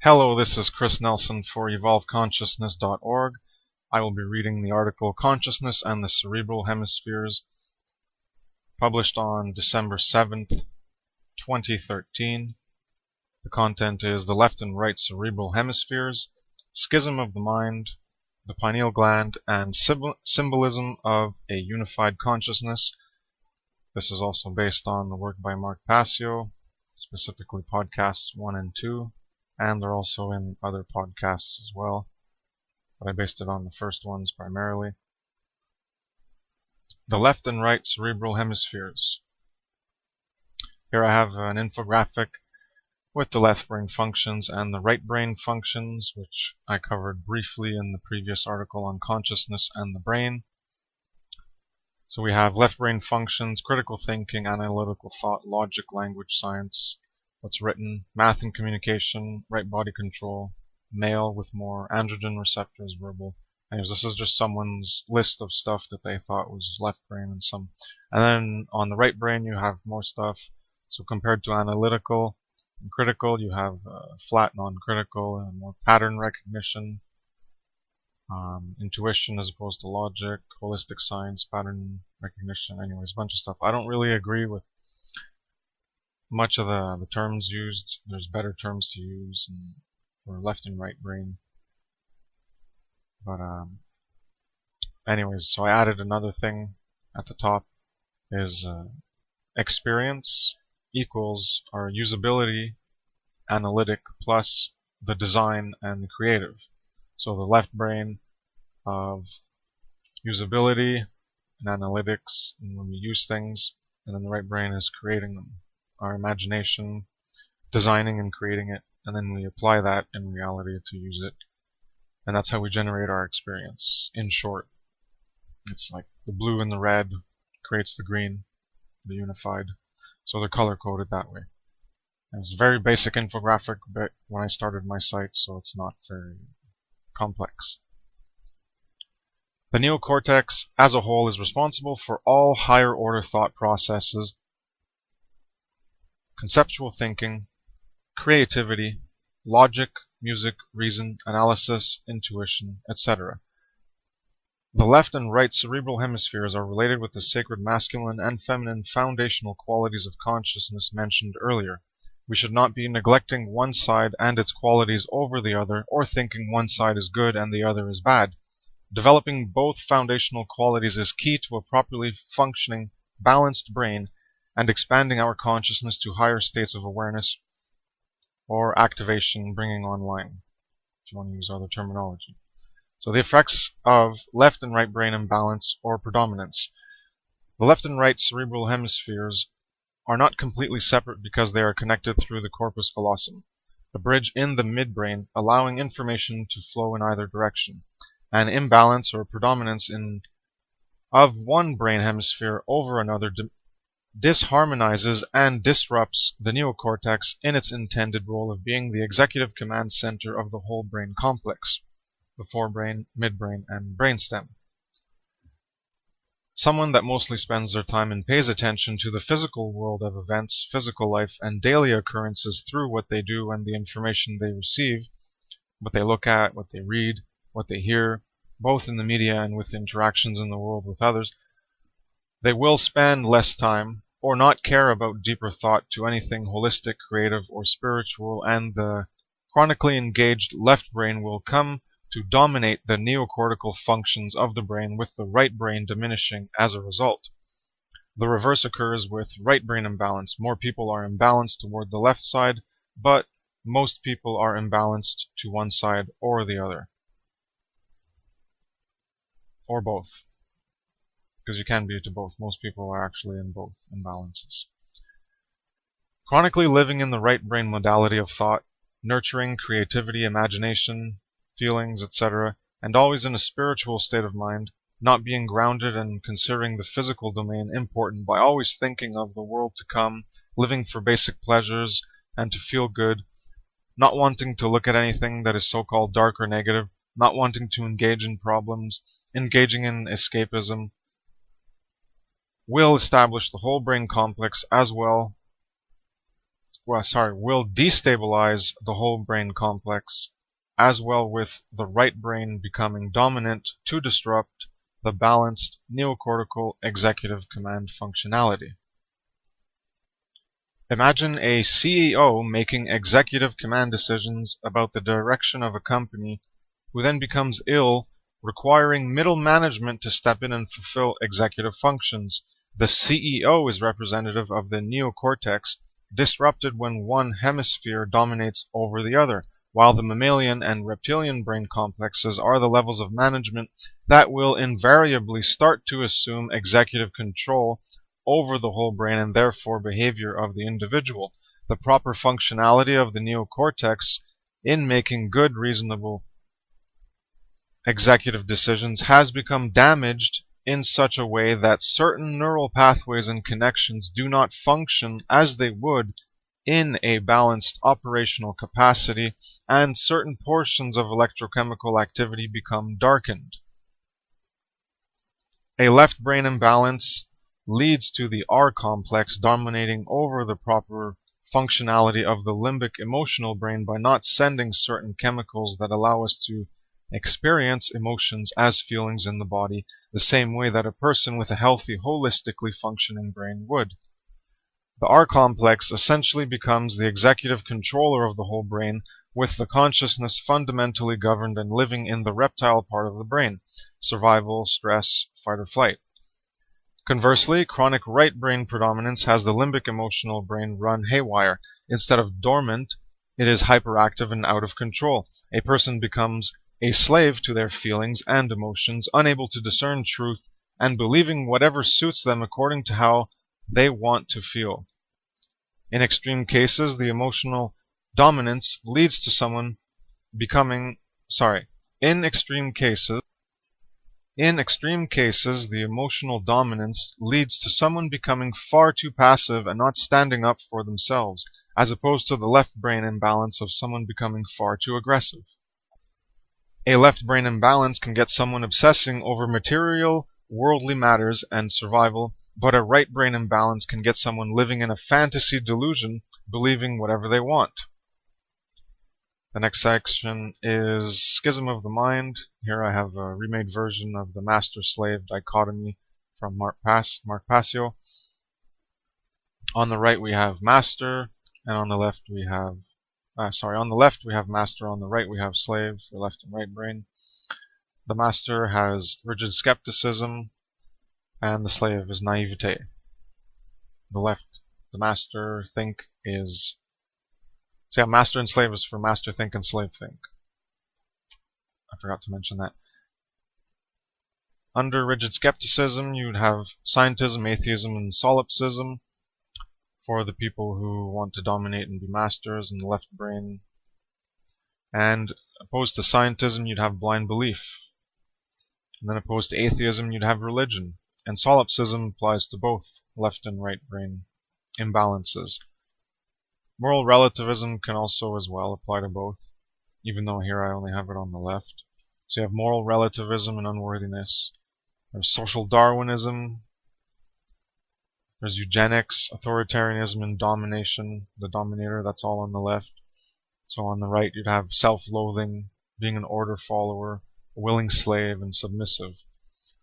Hello, this is Chris Nelson for evolveconsciousness.org. I will be reading the article Consciousness and the Cerebral Hemispheres, published on December 7th, 2013. The content is the left and right cerebral hemispheres, schism of the mind, the pineal gland, and symbolism of a unified consciousness. This is also based on the work by Mark Passio, specifically podcasts 1 and 2. And they're also in other podcasts as well, but I based it on the first ones primarily. The left and right cerebral hemispheres. Here I have an infographic with the left brain functions and the right brain functions, which I covered briefly in the previous article on consciousness and the brain. So we have left brain functions: critical thinking, analytical thought, logic, language, science, what's written, math and communication, right body control, male with more androgen receptors, verbal. Anyways, this is just someone's list of stuff that they thought was left brain and some. And then on the right brain you have more stuff. So compared to analytical and critical, you have flat non-critical and more pattern recognition, intuition as opposed to logic, holistic science, pattern recognition. Anyways, a bunch of stuff. I don't really agree with much of the terms used. There's better terms to use for left and right brain. But anyways, so I added another thing at the top is experience equals our usability, analytic plus the design and the creative. So the left brain of usability and analytics, and when we use things, and then the right brain is creating them. Our imagination, designing and creating it, and then we apply that in reality to use it. And that's how we generate our experience. In short, it's like the blue and the red creates the green, the unified. So they're color-coded that way. And it's a very basic infographic when I started my site, so it's not very complex. The neocortex as a whole is responsible for all higher-order thought processes, conceptual thinking, creativity, logic, music, reason, analysis, intuition, etc. The left and right cerebral hemispheres are related with the sacred masculine and feminine foundational qualities of consciousness mentioned earlier. We should not be neglecting one side and its qualities over the other, or thinking one side is good and the other is bad. Developing both foundational qualities is key to a properly functioning, balanced brain, and expanding our consciousness to higher states of awareness or activation, bringing online, if you want to use other terminology. So the effects of left and right brain imbalance or predominance. The left and right cerebral hemispheres are not completely separate because they are connected through the corpus callosum, the bridge in the midbrain, allowing information to flow in either direction. An imbalance or predominance of one brain hemisphere over another disharmonizes and disrupts the neocortex in its intended role of being the executive command center of the whole brain complex, the forebrain, midbrain, and brainstem. Someone that mostly spends their time and pays attention to the physical world of events, physical life, and daily occurrences through what they do and the information they receive, what they look at, what they read, what they hear, both in the media and with interactions in the world with others, they will spend less time or not care about deeper thought to anything holistic, creative, or spiritual, and the chronically engaged left brain will come to dominate the neocortical functions of the brain, with the right brain diminishing as a result. The reverse occurs with right brain imbalance. More people are imbalanced toward the left side, but most people are imbalanced to one side or the other. Or both. Because you can be to both. Most people are actually in both imbalances. Chronically living in the right brain modality of thought, nurturing creativity, imagination, feelings, etc., and always in a spiritual state of mind, not being grounded and considering the physical domain important by always thinking of the world to come, living for basic pleasures and to feel good, not wanting to look at anything that is so-called dark or negative, not wanting to engage in problems, engaging in escapism, will establish the whole brain complex as well will destabilize the whole brain complex, as well with the right brain becoming dominant to disrupt the balanced neocortical executive command functionality. Imagine a CEO making executive command decisions about the direction of a company, who then becomes ill, requiring middle management to step in and fulfill executive functions. The CEO is representative of the neocortex, disrupted when one hemisphere dominates over the other, while the mammalian and reptilian brain complexes are the levels of management that will invariably start to assume executive control over the whole brain and therefore behavior of the individual. The proper functionality of the neocortex in making good, reasonable executive decisions has become damaged in such a way that certain neural pathways and connections do not function as they would in a balanced operational capacity, and certain portions of electrochemical activity become darkened. A left brain imbalance leads to the R complex dominating over the proper functionality of the limbic emotional brain by not sending certain chemicals that allow us to experience emotions as feelings in the body, the same way that a person with a healthy, holistically functioning brain would. The R complex essentially becomes the executive controller of the whole brain, with the consciousness fundamentally governed and living in the reptile part of the brain: survival, stress, fight or flight. Conversely, chronic right brain predominance has the limbic emotional brain run haywire. Instead of dormant, it is hyperactive and out of control. A person becomes a slave to their feelings and emotions, unable to discern truth, and believing whatever suits them according to how they want to feel. In extreme cases, the emotional dominance leads to someone becoming, in extreme cases, the emotional dominance leads to someone becoming far too passive and not standing up for themselves, as opposed to the left brain imbalance of someone becoming far too aggressive. A left brain imbalance can get someone obsessing over material, worldly matters and survival, but a right brain imbalance can get someone living in a fantasy delusion, believing whatever they want. The next section is Schism of the Mind. Here I have a remade version of the master-slave dichotomy from Mark Passio. On the right we have master, and on the left we have on the left we have master, on the right we have slave for left and right brain. The master has rigid skepticism, and the slave is naivete. The master think is... So yeah, master and slave is for master think and slave think. I forgot to mention that. Under rigid skepticism, you'd have scientism, atheism, and solipsism for the people who want to dominate and be masters in the left brain. And opposed to scientism, you'd have blind belief. And then opposed to atheism, you'd have religion. And solipsism applies to both left and right brain imbalances. Moral relativism can also as well apply to both, even though here I only have it on the left. So you have moral relativism and unworthiness. There's social Darwinism. There's eugenics, authoritarianism, and domination. The dominator, that's all on the left. So on the right you'd have self-loathing, being an order follower, a willing slave, and submissive.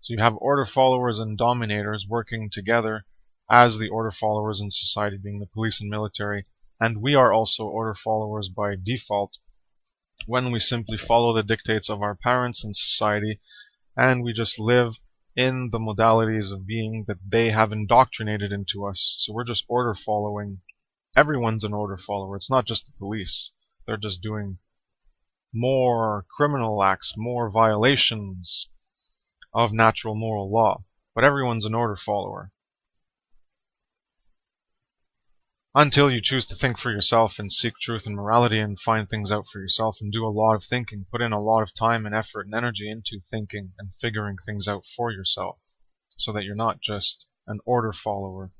So you have order followers and dominators working together as the order followers in society being the police and military. And we are also order followers by default when we simply follow the dictates of our parents and society, and we just live in the modalities of being that they have indoctrinated into us. So we're just order following. Everyone's an order follower. It's not just the police. They're just doing more criminal acts, more violations of natural moral law. But everyone's an order follower. Until you choose to think for yourself and seek truth and morality and find things out for yourself and do a lot of thinking, put in a lot of time and effort and energy into thinking and figuring things out for yourself, so that you're not just an order follower,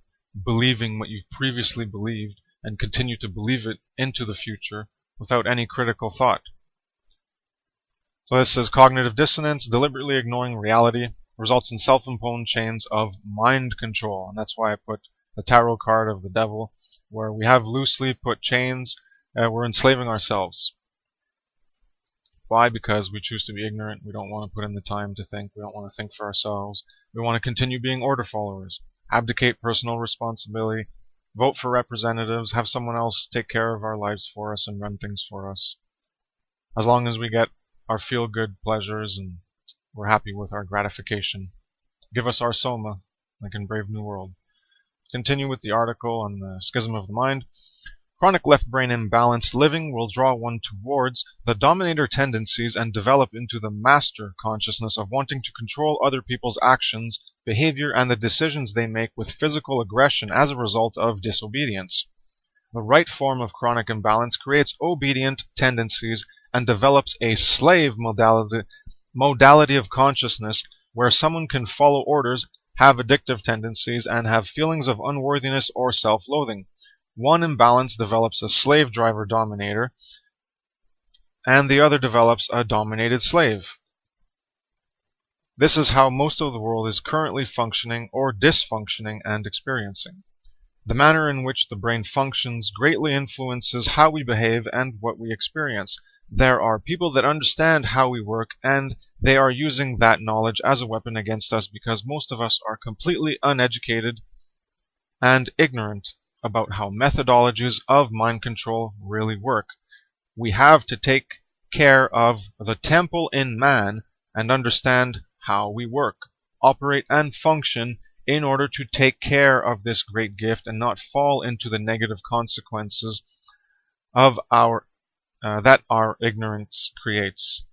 believing what you've previously believed and continue to believe it into the future without any critical thought. So this is cognitive dissonance, deliberately ignoring reality, results in self-imposed chains of mind control, and that's why I put the tarot card of the devil where we have loosely put chains, we're enslaving ourselves. Why? Because we choose to be ignorant. We don't want to put in the time to think. We don't want to think for ourselves. We want to continue being order followers, abdicate personal responsibility, vote for representatives, have someone else take care of our lives for us and run things for us. As long as we get our feel-good pleasures and we're happy with our gratification. Give us our soma, like in Brave New World. Continue with the article on the schism of the mind. Chronic left brain imbalance living will draw one towards the dominator tendencies and develop into the master consciousness of wanting to control other people's actions, behavior, and the decisions they make with physical aggression as a result of disobedience. The right form of chronic imbalance creates obedient tendencies and develops a slave modality of consciousness where someone can follow orders, have addictive tendencies, and have feelings of unworthiness or self-loathing. One imbalance develops a slave driver dominator, and the other develops a dominated slave. This is how most of the world is currently functioning or dysfunctioning and experiencing. The manner in which the brain functions greatly influences how we behave and what we experience. There are people that understand how we work, and they are using that knowledge as a weapon against us because most of us are completely uneducated and ignorant about how methodologies of mind control really work. We have to take care of the temple in man and understand how we work, operate, and function in order to take care of this great gift and not fall into the negative consequences of that our ignorance creates.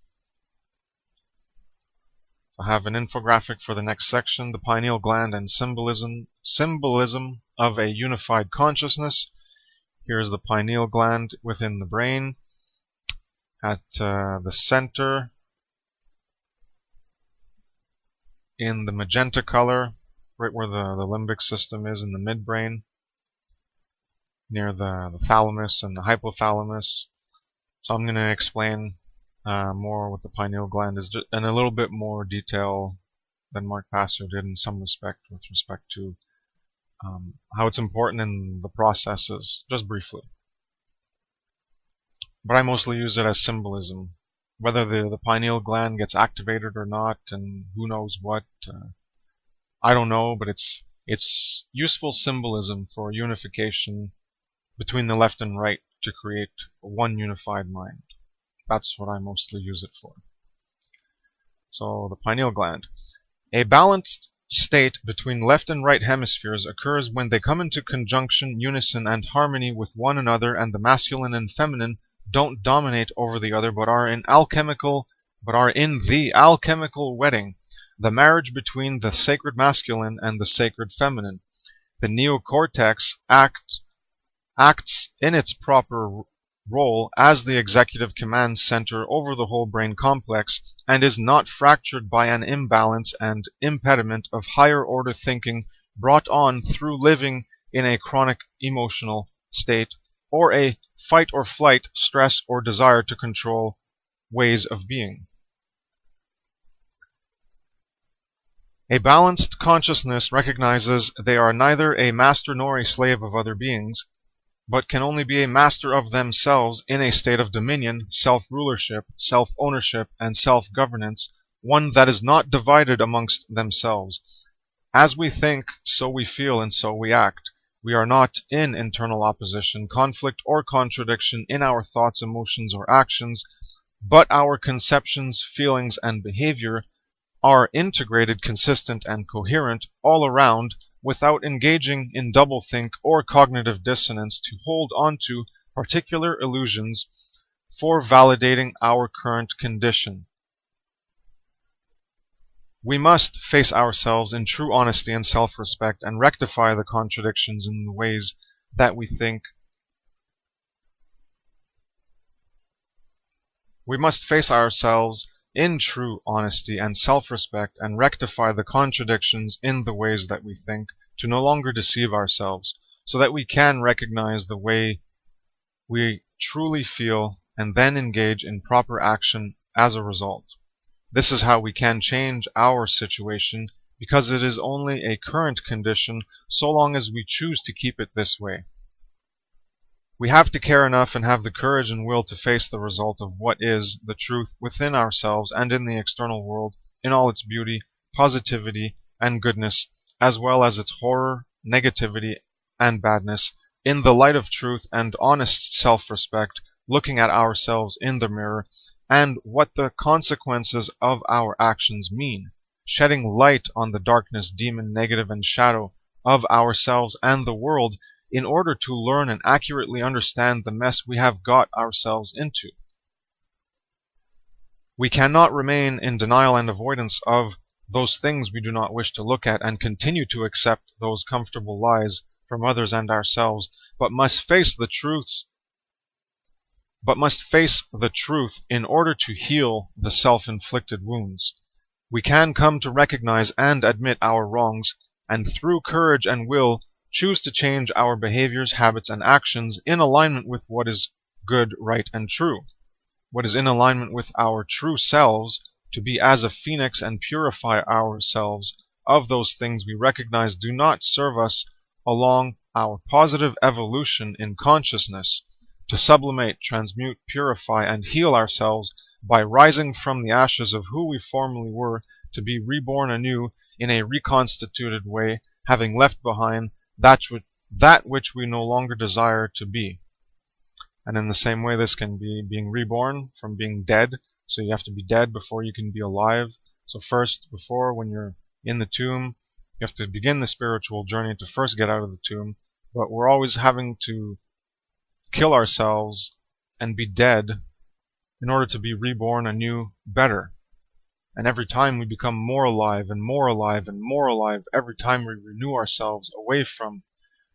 I have an infographic for the next section, the pineal gland and symbolism of a unified consciousness. Here's the pineal gland within the brain at the center in the magenta color, right where the limbic system is in the midbrain, near the thalamus and the hypothalamus. So I'm going to explain more what the pineal gland is in a little bit more detail than Mark Passer did in some respect with respect to how it's important in the processes, just briefly. But I mostly use it as symbolism. Whether the pineal gland gets activated or not, and who knows what, I don't know, but it's useful symbolism for unification between the left and right to create one unified mind. That's what I mostly use it for. So the pineal gland. A balanced state between left and right hemispheres occurs when they come into conjunction, unison, and harmony with one another, and the masculine and feminine don't dominate over the other, but are in the alchemical wedding, the marriage between the sacred masculine and the sacred feminine. The neocortex acts in its proper role as the executive command center over the whole brain complex and is not fractured by an imbalance and impediment of higher order thinking brought on through living in a chronic emotional state or a fight or flight, stress, or desire to control ways of being. A balanced consciousness recognizes they are neither a master nor a slave of other beings, but can only be a master of themselves in a state of dominion, self-rulership, self-ownership, and self-governance, one that is not divided amongst themselves. As we think, so we feel, and so we act. We are not in internal opposition, conflict, or contradiction in our thoughts, emotions, or actions, but our conceptions, feelings, and behavior are integrated, consistent, and coherent all around, without engaging in doublethink or cognitive dissonance to hold on to particular illusions for validating our current condition. We must face ourselves in true honesty and self-respect and rectify the contradictions in the ways that we think. We must face ourselves in true honesty and self-respect and rectify the contradictions in the ways that we think, to no longer deceive ourselves, so that we can recognize the way we truly feel and then engage in proper action as a result. This is how we can change our situation, because it is only a current condition so long as we choose to keep it this way. We have to care enough and have the courage and will to face the result of what is the truth within ourselves and in the external world, in all its beauty, positivity, and goodness, as well as its horror, negativity, and badness, in the light of truth and honest self-respect, looking at ourselves in the mirror, and what the consequences of our actions mean, shedding light on the darkness, demon, negative, and shadow of ourselves and the world, in order to learn and accurately understand the mess we have got ourselves into. We cannot remain in denial and avoidance of those things we do not wish to look at and continue to accept those comfortable lies from others and ourselves, but must face the truth in order to heal the self-inflicted wounds. We can come to recognize and admit our wrongs, and through courage and will choose to change our behaviors, habits, and actions in alignment with what is good, right, and true, what is in alignment with our true selves, to be as a phoenix and purify ourselves of those things we recognize do not serve us along our positive evolution in consciousness, to sublimate, transmute, purify, and heal ourselves by rising from the ashes of who we formerly were, to be reborn anew in a reconstituted way, having left behind that which we no longer desire to be. And in the same way, this can be being reborn from being dead. So you have to be dead before you can be alive. So first, when you're in the tomb, you have to begin the spiritual journey to first get out of the tomb. But we're always having to kill ourselves and be dead in order to be reborn anew better. And every time we become more alive and more alive and more alive, every time we renew ourselves away from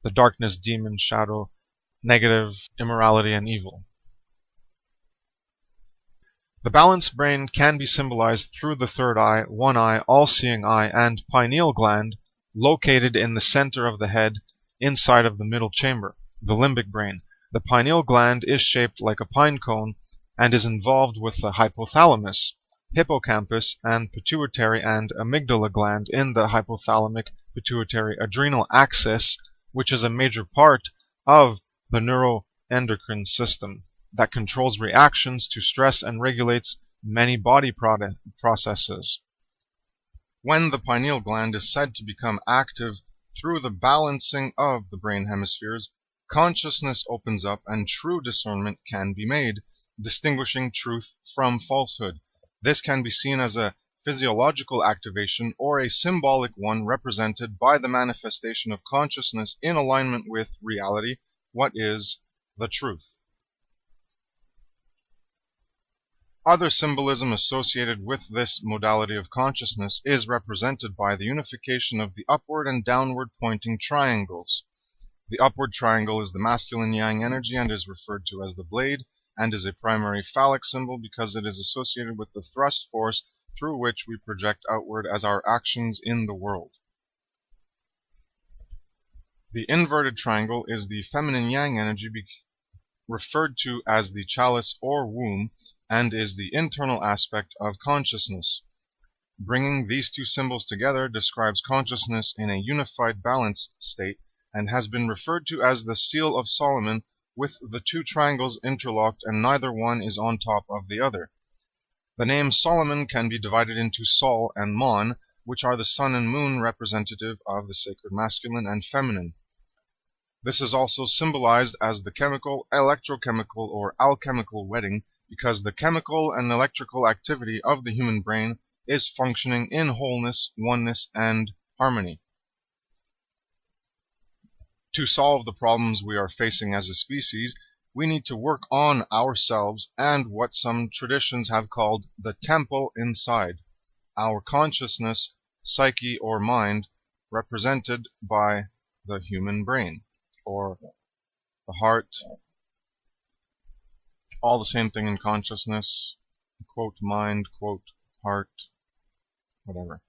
the darkness, demon, shadow, negative, immorality, and evil. The balanced brain can be symbolized through the third eye, one eye, all-seeing eye, and pineal gland located in the center of the head inside of the middle chamber, the limbic brain. The pineal gland is shaped like a pine cone and is involved with the hypothalamus, hippocampus, and pituitary and amygdala gland in the hypothalamic pituitary adrenal axis, which is a major part of the neuroendocrine system that controls reactions to stress and regulates many body processes. When the pineal gland is said to become active through the balancing of the brain hemispheres, consciousness opens up and true discernment can be made, distinguishing truth from falsehood. This can be seen as a physiological activation or a symbolic one represented by the manifestation of consciousness in alignment with reality, what is the truth. Other symbolism associated with this modality of consciousness is represented by the unification of the upward and downward pointing triangles. The upward triangle is the masculine yang energy and is referred to as the blade, and is a primary phallic symbol because it is associated with the thrust force through which we project outward as our actions in the world. The inverted triangle is the feminine yang energy referred to as the chalice or womb, and is the internal aspect of consciousness. Bringing these two symbols together describes consciousness in a unified, balanced state, and has been referred to as the Seal of Solomon, with the two triangles interlocked and neither one is on top of the other. The name Solomon can be divided into Sol and Mon, which are the sun and moon representative of the sacred masculine and feminine. This is also symbolized as the chemical, electrochemical, or alchemical wedding, because the chemical and electrical activity of the human brain is functioning in wholeness, oneness, and harmony. To solve the problems we are facing as a species, we need to work on ourselves and what some traditions have called the temple inside, our consciousness, psyche, or mind, represented by the human brain, or the heart, all the same thing in consciousness, quote mind, quote heart, whatever.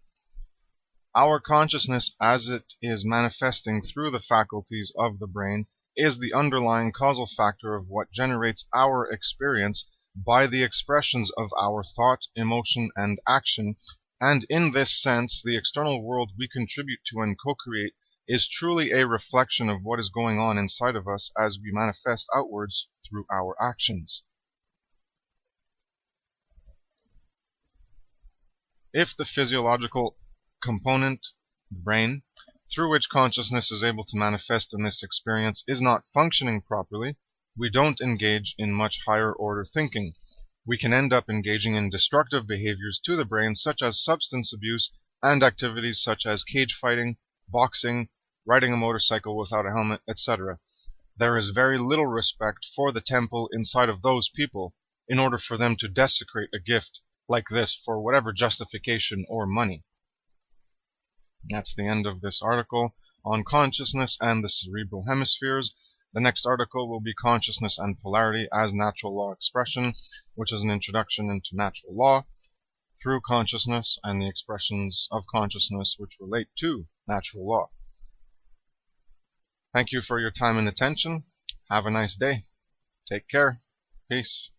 Our consciousness, as it is manifesting through the faculties of the brain, is the underlying causal factor of what generates our experience by the expressions of our thought, emotion, and action, and in this sense, the external world we contribute to and co-create is truly a reflection of what is going on inside of us as we manifest outwards through our actions. If the physiological component, the brain, through which consciousness is able to manifest in this experience is not functioning properly, we don't engage in much higher order thinking. We can end up engaging in destructive behaviors to the brain, such as substance abuse and activities such as cage fighting, boxing, riding a motorcycle without a helmet, etc. There is very little respect for the temple inside of those people in order for them to desecrate a gift like this for whatever justification or money. That's the end of this article on consciousness and the cerebral hemispheres. The next article will be Consciousness and Polarity as Natural Law Expression, which is an introduction into natural law through consciousness and the expressions of consciousness which relate to natural law. Thank you for your time and attention. Have a nice day. Take care. Peace.